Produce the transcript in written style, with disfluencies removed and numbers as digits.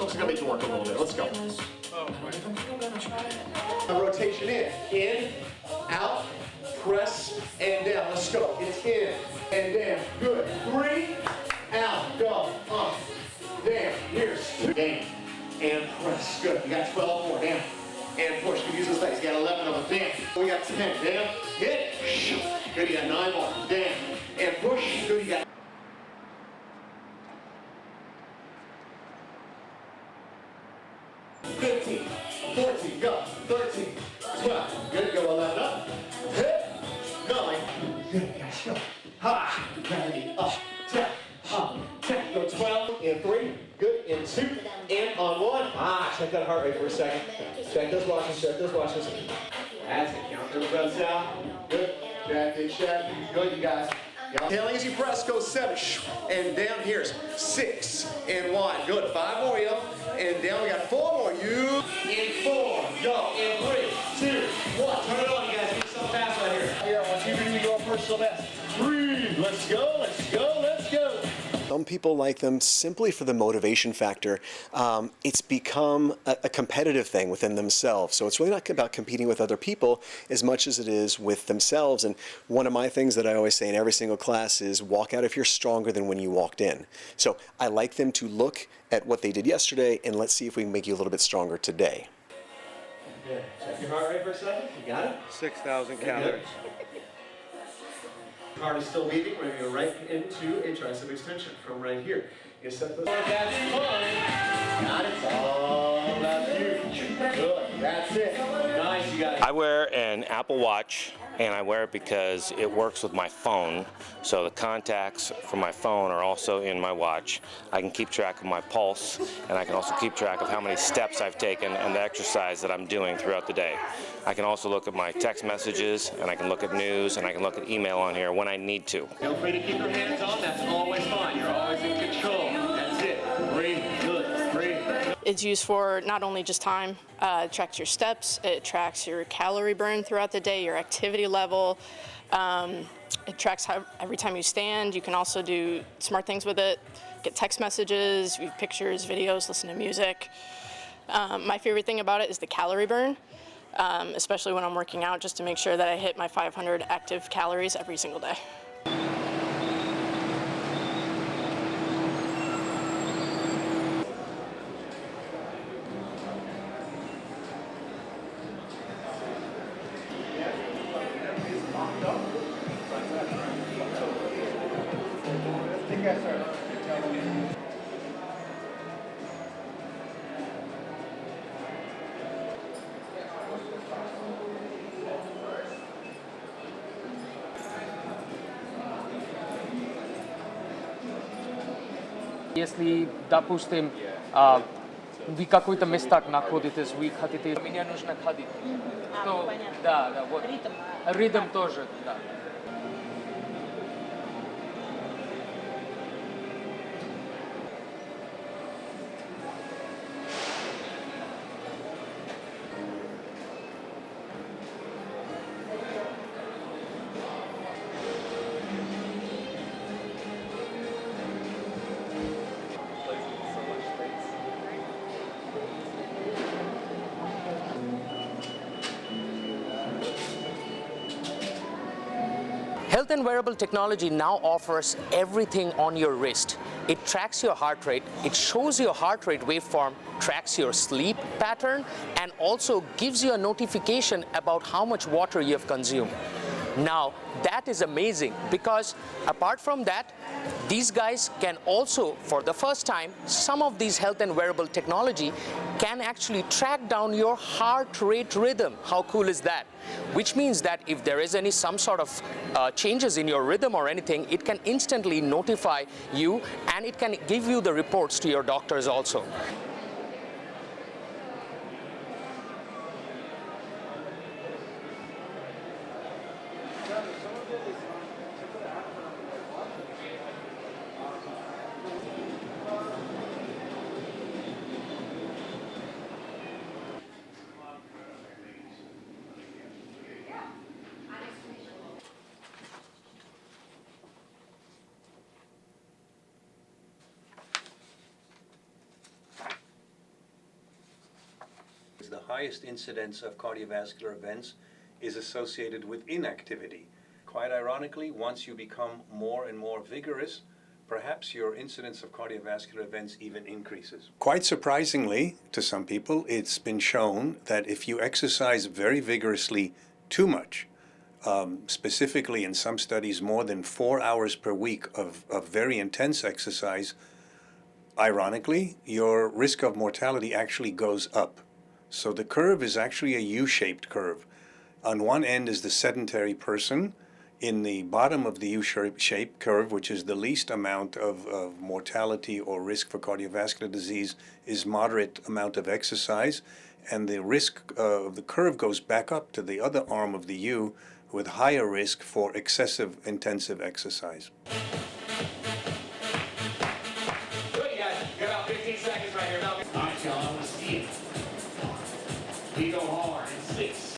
Folks are gonna make you work a little bit. Let's go. Rotation in, out, press, and down. Let's go. It's in and down. Good. 3, out, go, up, down. Here's 2, down, and press. Good. You got 12 more. Down, and push. You can use those legs. You got 11 of them. Down. We got 10. Down, hit. Good. You got 9 more. Down, and push. Good. You got 15, 14, go, 13, 12, good, go 11 up, hit, 9, good, guys, go, ha, gravity, up, 10, go 12, in 3, good, in 2, and on 1, check that heart rate for a second, check those watches, that's it, count those breaths out, good, check, good, you guys. Tail easy press, go 7, and down here's 6, and 1, good, 5 more, yo, and down we got 4 more, you, in 4, go, in 3, 2, 1, turn it on, you guys, get some fast right here. Here, I want you to do your personal best. Breathe, let's go, let's go, let's go. Some people like them simply for the motivation factor. It's become a competitive thing within themselves. So it's really not about competing with other people as much as it is with themselves. And one of my things that I always say in every single class is walk out if you're stronger than when you walked in. So I like them to look at what they did yesterday and let's see if we can make you a little bit stronger today. Good. Check your heart rate for a second. You got it? 6,000 calories. Heart is still beating. We're going to go right into a tricep extension from right here. You set those. That's fine. Got it. It's all about you. Good. That's it. Nice, you guys. I wear an Apple Watch, and I wear it because it works with my phone. So the contacts from my phone are also in my watch. I can keep track of my pulse, and I can also keep track of how many steps I've taken and the exercise that I'm doing throughout the day. I can also look at my text messages, and I can look at news, and I can look at email on here when I need to. Feel free to keep your hands on. That's always fine. You're always in control. That's it. Breathe. Good. Breathe. It's used for not only just time, it tracks your steps, it tracks your calorie burn throughout the day, your activity level. It tracks how every time you stand. You can also do smart things with it, get text messages, view pictures, videos, listen to music. My favorite thing about it is the calorie burn, especially when I'm working out, just to make sure that I hit my 500 active calories every single day. Если, допустим, вы какой-то местах находитесь, вы хотите, мне нужно ходить. То, да, вот. Ритм тоже, да. Health and Wearable Technology now offers everything on your wrist. It tracks your heart rate, it shows your heart rate waveform, tracks your sleep pattern, and also gives you a notification about how much water you have consumed. Now, that is amazing because apart from that, these guys can also, for the first time, some of these health and wearable technology can actually track down your heart rate rhythm. How cool is that? Which means that if there is some sort of changes in your rhythm or anything, it can instantly notify you and it can give you the reports to your doctors also. the highest incidence of cardiovascular events is associated with inactivity. Quite ironically, once you become more and more vigorous, perhaps your incidence of cardiovascular events even increases. Quite surprisingly, to some people, it's been shown that if you exercise very vigorously too much, specifically in some studies more than 4 hours per week of very intense exercise, ironically, your risk of mortality actually goes up. So the curve is actually a U-shaped curve. On one end is the sedentary person. In the bottom of the U-shaped curve, which is the least amount of mortality or risk for cardiovascular disease, is moderate amount of exercise. And the risk of the curve goes back up to the other arm of the U with higher risk for excessive intensive exercise. Good, you guys. Got about 15 seconds right here. All right, y'all. I want to see it. We go hard in 6.